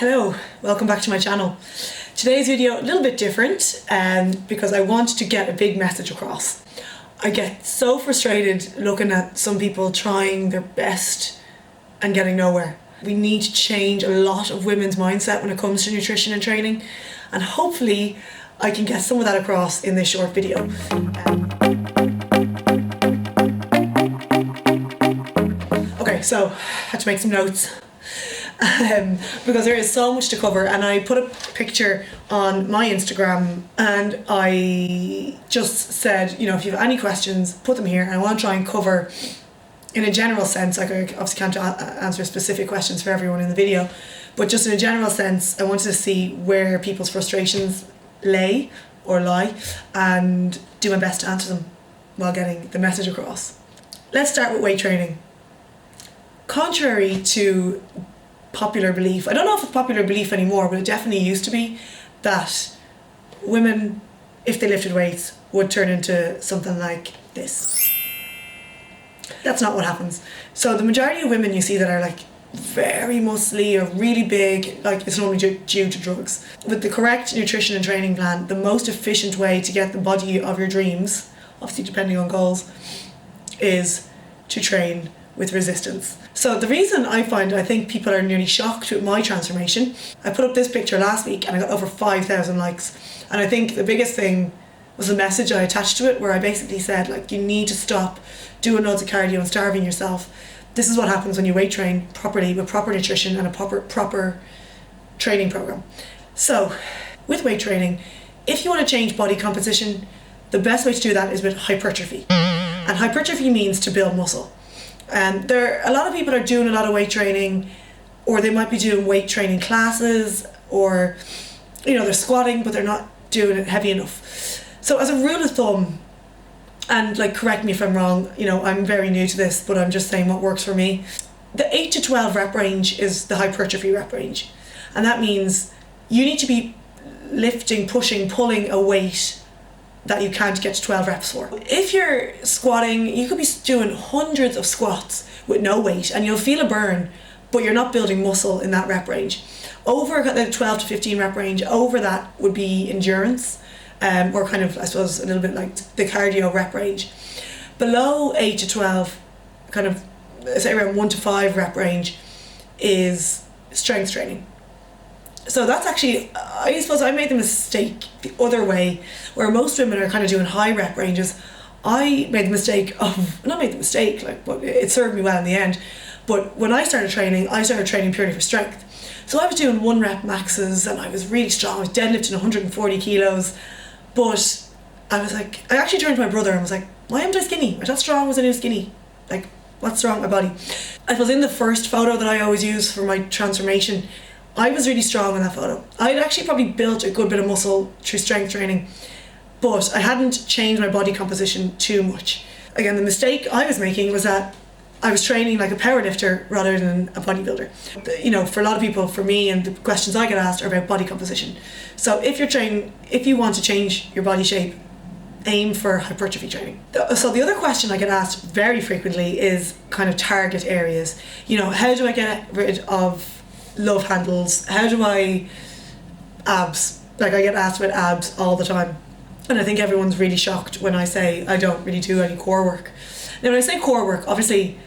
Hello, welcome back to my channel. Today's video a little bit different because I want to get a big message across. I get so frustrated looking at some people trying their best and getting nowhere. We need to change a lot of women's mindset when it comes to nutrition and training, and hopefully I can get some of that across in this short video. Okay, so I had to make some notes. Because there is so much to cover, and I put a picture on my Instagram and I just said, you know, if you have any questions, put them here, and I want to try and cover in a general sense. Like, I obviously can't answer specific questions for everyone in the video, but just in a general sense, I wanted to see where people's frustrations lie and do my best to answer them while getting the message across. Let's start with weight training. Contrary to popular belief, I don't know if it's popular belief anymore, but it definitely used to be, that women, if they lifted weights, would turn into something like this. That's not what happens. So the majority of women you see that are like very muscly or really big, like, it's normally due to drugs. With the correct nutrition and training plan, the most efficient way to get the body of your dreams, obviously depending on goals, is to train with resistance. So the reason I think people are nearly shocked with my transformation, I put up this picture last week and I got over 5,000 likes. And I think the biggest thing was the message I attached to it, where I basically said, like, you need to stop doing loads of cardio and starving yourself. This is what happens when you weight train properly, with proper nutrition and a proper training program. So with weight training, if you want to change body composition, the best way to do that is with hypertrophy. And hypertrophy means to build muscle. A lot of people are doing a lot of weight training, or they might be doing weight training classes, or, you know, they're squatting but they're not doing it heavy enough. So as a rule of thumb, and like, correct me if I'm wrong, you know, I'm very new to this, but I'm just saying what works for me. The 8 to 12 rep range is the hypertrophy rep range, and that means you need to be lifting, pushing, pulling a weight that you can't get to 12 reps for. If you're squatting, you could be doing hundreds of squats with no weight and you'll feel a burn, but you're not building muscle in that rep range. Over the 12 to 15 rep range, over that would be endurance, or kind of, I suppose, a little bit like the cardio rep range. Below 8 to 12, kind of, say around 1 to 5 rep range, is strength training. So that's actually, I suppose I made the mistake the other way, where most women are kind of doing high rep ranges. I made the mistake of, not made the mistake, like, but it served me well in the end. But when I started training purely for strength. So I was doing 1 rep maxes and I was really strong. I was deadlifting 140 kilos. But I was like, I actually turned to my brother and was like, why am I skinny? I thought strong was a new skinny. Like, what's wrong with my body? I was in the first photo that I always use for my transformation. I was really strong in that photo. I'd actually probably built a good bit of muscle through strength training, but I hadn't changed my body composition too much. Again, the mistake I was making was that I was training like a powerlifter rather than a bodybuilder. You know, for a lot of people, for me, and the questions I get asked are about body composition. So if you want to change your body shape, aim for hypertrophy training. So the other question I get asked very frequently is kind of target areas. You know, how do I get rid of love handles? How do I abs? Like, I get asked about abs all the time, and I think everyone's really shocked when I say I don't really do any core work. Now, when I say core work, obviously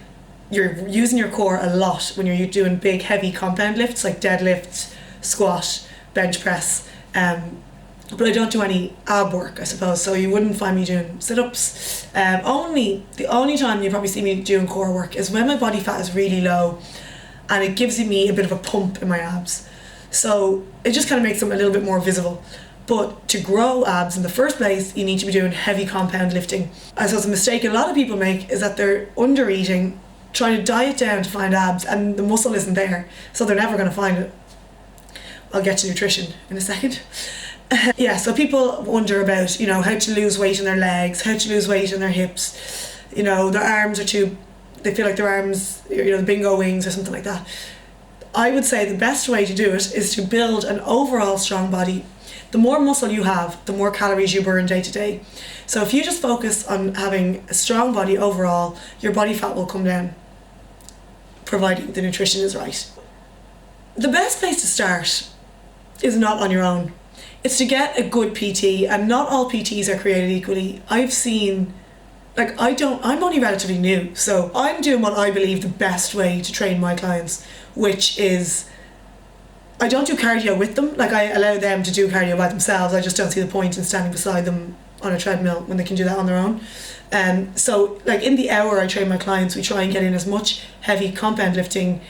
you're using your core a lot when you're doing big heavy compound lifts like deadlifts, squat, bench press, but I don't do any ab work, I suppose, so you wouldn't find me doing sit-ups. The only time you probably see me doing core work is when my body fat is really low and it gives me a bit of a pump in my abs. So it just kind of makes them a little bit more visible. But to grow abs in the first place, you need to be doing heavy compound lifting. I suppose the mistake a lot of people make is that they're under eating, trying to diet down to find abs, and the muscle isn't there, so they're never going to find it. I'll get to nutrition in a second. Yeah, so people wonder about, you know, how to lose weight in their legs, how to lose weight in their hips. You know, their arms are too, they feel like their arms, you know, the bingo wings or something like that. I would say the best way to do it is to build an overall strong body. The more muscle you have, the more calories you burn day to day. So if you just focus on having a strong body overall, your body fat will come down, providing the nutrition is right. The best place to start is not on your own. It's to get a good PT, and not all PTs are created equally. I've seen, I'm only relatively new, so I'm doing what I believe the best way to train my clients, which is I don't do cardio with them. Like, I allow them to do cardio by themselves. I just don't see the point in standing beside them on a treadmill when they can do that on their own. So like in the hour I train my clients, we try and get in as much heavy compound lifting,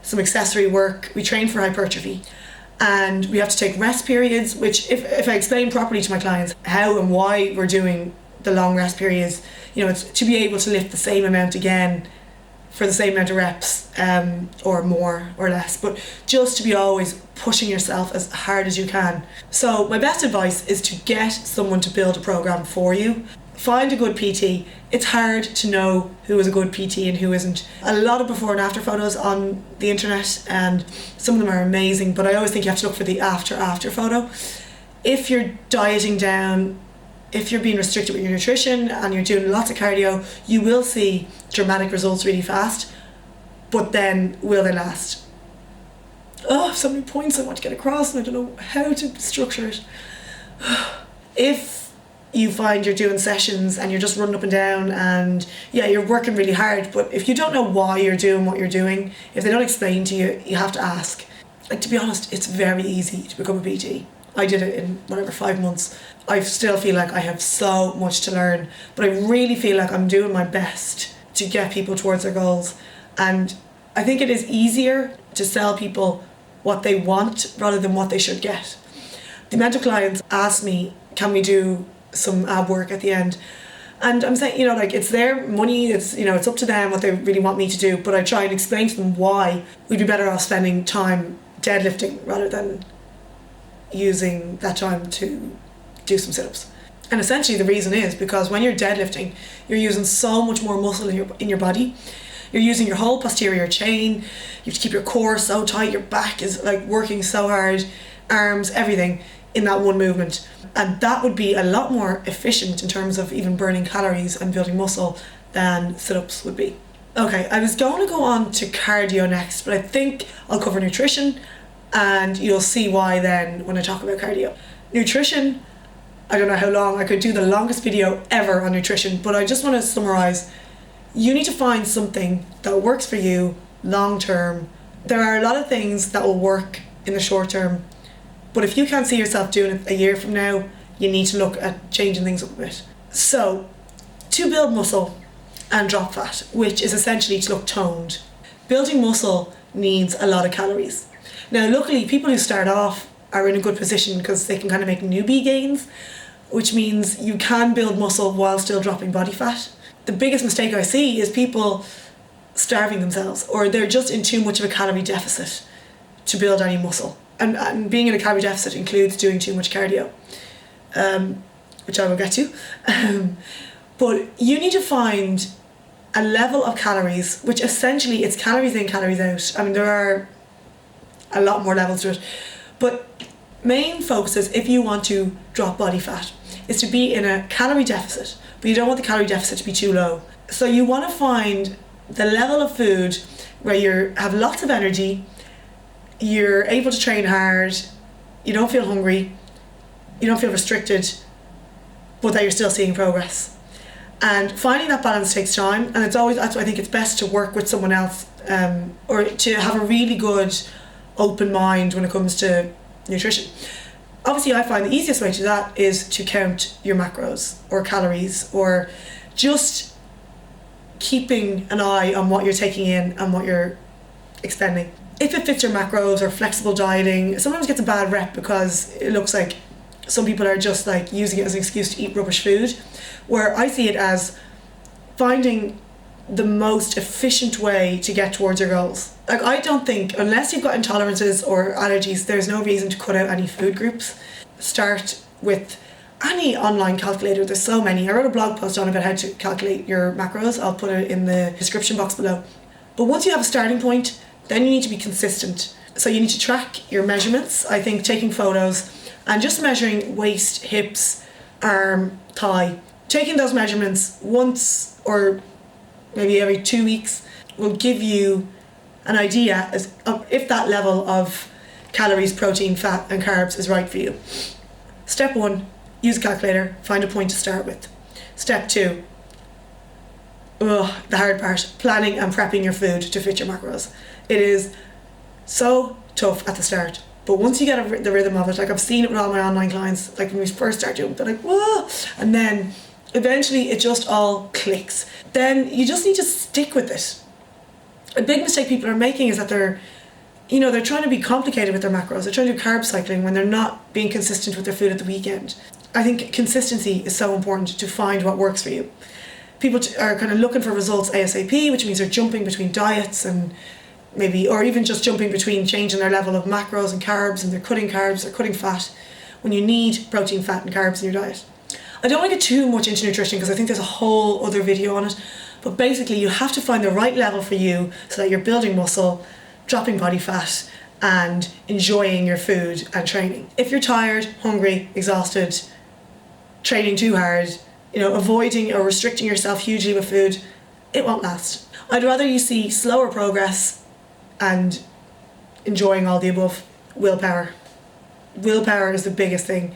some accessory work. We train for hypertrophy, and we have to take rest periods, which if I explain properly to my clients how and why we're doing the long rest periods, it's to be able to lift the same amount again for the same amount of reps, or more or less, but just to be always pushing yourself as hard as you can. So my best advice is to get someone to build a program for you. Find a good PT. It's hard to know who is a good PT and who isn't. A lot of before and after photos on the internet, and some of them are amazing, but I always think you have to look for the after photo. If you're dieting down, if you're being restricted with your nutrition and you're doing lots of cardio, you will see dramatic results really fast, but then will they last? I have so many points I want to get across and I don't know how to structure it. If you find you're doing sessions and you're just running up and down and you're working really hard, but if you don't know why you're doing what you're doing, if they don't explain to you, you have to ask. Like, to be honest, it's very easy to become a PT. I did it in 5 months. I still feel like I have so much to learn, but I really feel like I'm doing my best to get people towards their goals. And I think it is easier to sell people what they want rather than what they should get. The amount of clients ask me, can we do some ab work at the end? And I'm saying, it's their money, it's up to them what they really want me to do, but I try and explain to them why we'd be better off spending time deadlifting rather than using that time to do some sit-ups. And essentially the reason is because when you're deadlifting, you're using so much more muscle in your body. You're using your whole posterior chain. You have to keep your core so tight. Your back is like working so hard, arms, everything in that one movement. And that would be a lot more efficient in terms of even burning calories and building muscle than sit-ups would be. Okay, I was going to go on to cardio next, but I think I'll cover nutrition, and you'll see why then when I talk about cardio. Nutrition, I don't know how long, I could do the longest video ever on nutrition, but I just want to summarize. You need to find something that works for you long term. There are a lot of things that will work in the short term, but if you can't see yourself doing it a year from now, you need to look at changing things up a bit. So, to build muscle and drop fat, which is essentially to look toned, building muscle needs a lot of calories. Now, luckily, people who start off are in a good position because they can kind of make newbie gains, which means you can build muscle while still dropping body fat. The biggest mistake I see is people starving themselves, or they're just in too much of a calorie deficit to build any muscle. And being in a calorie deficit includes doing too much cardio, which I will get to. But you need to find a level of calories, which essentially it's calories in, calories out. I mean, there are a lot more levels to it, but main focus is, if you want to drop body fat, is to be in a calorie deficit, but you don't want the calorie deficit to be too low. So you want to find the level of food where you have lots of energy, you're able to train hard, you don't feel hungry, you don't feel restricted, but that you're still seeing progress. And finding that balance takes time, and that's why I think it's best to work with someone else, or to have a really good open mind when it comes to nutrition. Obviously, I find the easiest way to do that is to count your macros or calories, or just keeping an eye on what you're taking in and what you're expending. If it fits your macros, or flexible dieting, sometimes gets a bad rep because it looks like some people are just like using it as an excuse to eat rubbish food, where I see it as finding the most efficient way to get towards your goals. Like, I don't think, unless you've got intolerances or allergies, there's no reason to cut out any food groups. Start with any online calculator. There's so many. I wrote a blog post on about how to calculate your macros. I'll put it in the description box below. But once you have a starting point, then you need to be consistent. So you need to track your measurements. I think taking photos and just measuring waist, hips, arm, thigh. Taking those measurements once or maybe every 2 weeks will give you an idea is if that level of calories, protein, fat and carbs is right for you. Step 1, use a calculator, find a point to start with. Step 2, the hard part, planning and prepping your food to fit your macros. It is so tough at the start, but once you get the rhythm of it, like I've seen it with all my online clients, like when we first start doing it, they're like, whoa, and then eventually it just all clicks. Then you just need to stick with it. A big mistake people are making is that they're trying to be complicated with their macros. They're trying to do carb cycling when they're not being consistent with their food at the weekend. I think consistency is so important to find what works for you. People are kind of looking for results ASAP, which means they're jumping between diets and maybe, or even just jumping between changing their level of macros and carbs, and they're cutting carbs, they're cutting fat, when you need protein, fat and carbs in your diet. I don't want to get too much into nutrition because I think there's a whole other video on it, but basically you have to find the right level for you so that you're building muscle, dropping body fat and enjoying your food and training. If you're tired, hungry, exhausted, training too hard, avoiding or restricting yourself hugely with food, it won't last. I'd rather you see slower progress and enjoying all the above. Willpower. Willpower is the biggest thing.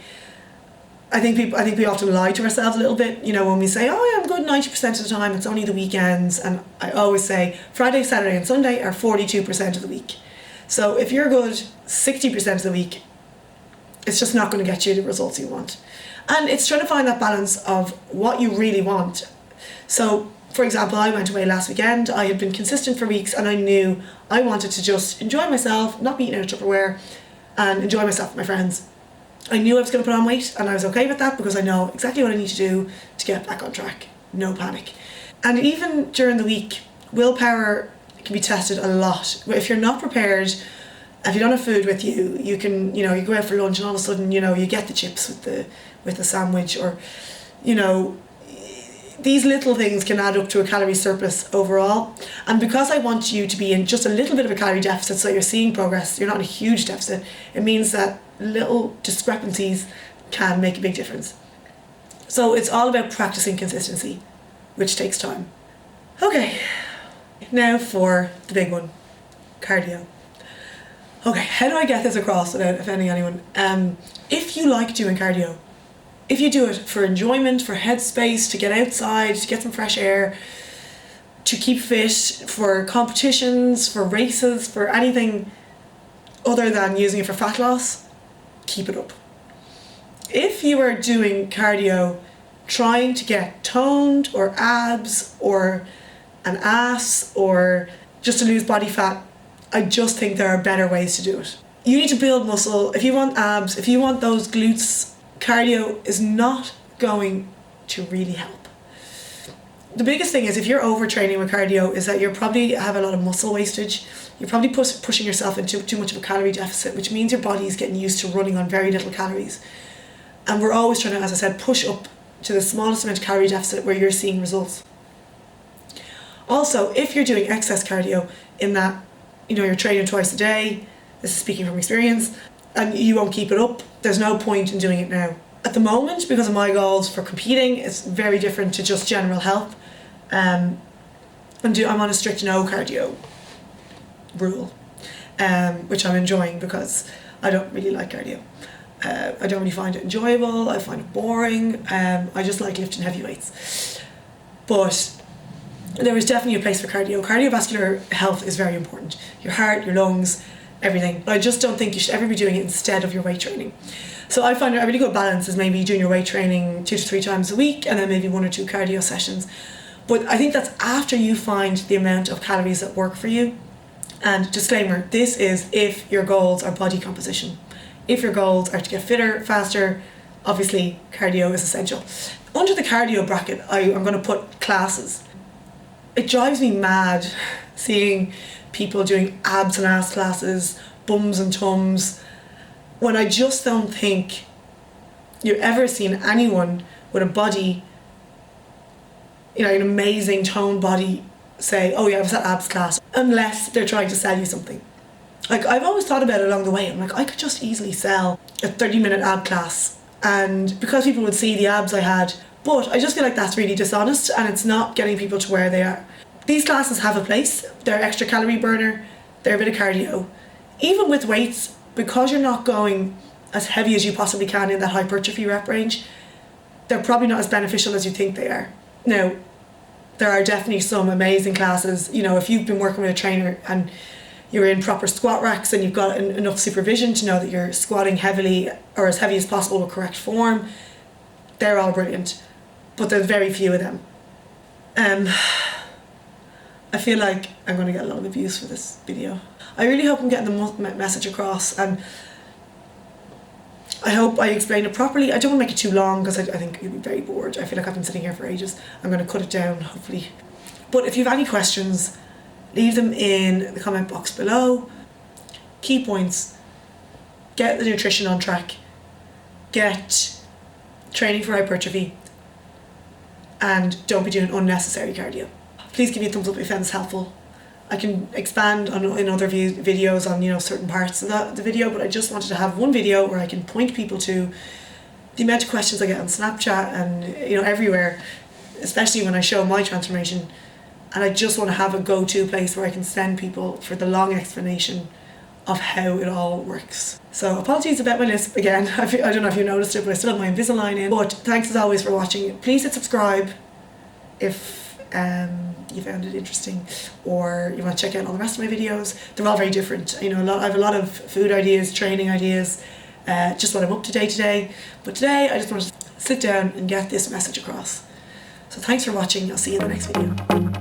I think we often lie to ourselves a little bit, when we say, oh yeah, I'm good 90% of the time, it's only the weekends. And I always say Friday, Saturday and Sunday are 42% of the week. So if you're good 60% of the week, it's just not going to get you the results you want. And it's trying to find that balance of what you really want. So for example, I went away last weekend, I had been consistent for weeks and I knew I wanted to just enjoy myself, not be eating out of Tupperware, and enjoy myself with my friends. I knew I was going to put on weight and I was okay with that because I know exactly what I need to do to get back on track. No panic. And even during the week, willpower can be tested a lot. If you're not prepared, if you don't have food with you, you can, you go out for lunch and all of a sudden, you get the chips with the sandwich, or, these little things can add up to a calorie surplus overall. And because I want you to be in just a little bit of a calorie deficit so you're seeing progress, you're not in a huge deficit, it means that little discrepancies can make a big difference. So it's all about practicing consistency, which takes time. Okay, now for the big one, cardio. Okay, how do I get this across without offending anyone? If you like doing cardio, if you do it for enjoyment, for headspace, to get outside, to get some fresh air, to keep fit, for competitions, for races, for anything other than using it for fat loss, keep it up. If you are doing cardio trying to get toned or abs or an ass or just to lose body fat, I just think there are better ways to do it. You need to build muscle. If you want abs, if you want those glutes, cardio is not going to really help. The biggest thing is if you're overtraining with cardio is that you probably have a lot of muscle wastage. You're probably pushing yourself into too much of a calorie deficit, which means your body is getting used to running on very little calories. And we're always trying to, as I said, push up to the smallest amount of calorie deficit where you're seeing results. Also, if you're doing excess cardio in that, you're training twice a day, this is speaking from experience, and you won't keep it up, there's no point in doing it now. At the moment, because of my goals for competing, it's very different to just general health. I'm on a strict no cardio rule, which I'm enjoying because I don't really like cardio. I don't really find it enjoyable, I find it boring, I just like lifting heavy weights. But there is definitely a place for cardio. Cardiovascular health is very important. Your heart, your lungs, everything. But I just don't think you should ever be doing it instead of your weight training. So I find a really good balance is maybe doing your weight training 2 to 3 times a week and then maybe 1 or 2 cardio sessions. But I think that's after you find the amount of calories that work for you. And disclaimer, this is if your goals are body composition. If your goals are to get fitter, faster, obviously cardio is essential. Under the cardio bracket, I'm going to put classes. It drives me mad seeing people doing abs and ass classes, bums and tums, when I just don't think you've ever seen anyone with a body, an amazing toned body, say, oh yeah, I was at abs class, unless they're trying to sell you something. Like, I've always thought about it along the way. I'm like, I could just easily sell a 30-minute ab class, and because people would see the abs I had, but I just feel like that's really dishonest and it's not getting people to where they are. These classes have a place. They're extra calorie burner. they're a bit of cardio. Even with weights, because you're not going as heavy as you possibly can in that hypertrophy rep range, they're probably not as beneficial as you think they are. Now, there are definitely some amazing classes, you know, if you've been working with a trainer and you're in proper squat racks and you've got enough supervision to know that you're squatting heavily or as heavy as possible with correct form, they're all brilliant. But there's very few of them. I feel like I'm going to get a lot of abuse for this video. I really hope I'm getting the message across, and I hope I explain it properly. I don't want to make it too long because I think you'll be very bored. I feel like I've been sitting here for ages. I'm going to cut it down, hopefully. But if you have any questions, leave them in the comment box below. Key points: get the nutrition on track, get training for hypertrophy, and don't be doing unnecessary cardio. Please give me a thumbs up if you found this helpful. I can expand on in other videos on, you know, certain parts of the video, but I just wanted to have one video where I can point people to the amount of questions I get on Snapchat and, you know, everywhere, especially when I show my transformation. And I just want to have a go-to place where I can send people for the long explanation of how it all works. So apologies about my lisp again. I don't know if you noticed it, but I still have my Invisalign in. But thanks as always for watching. Please hit subscribe if you found it interesting, or you want to check out all the rest of my videos. They're all very different. You know, I have a lot of food ideas, training ideas, just what I'm up to day to day. But today I just want to sit down and get this message across. So thanks for watching. I'll see you in the next video.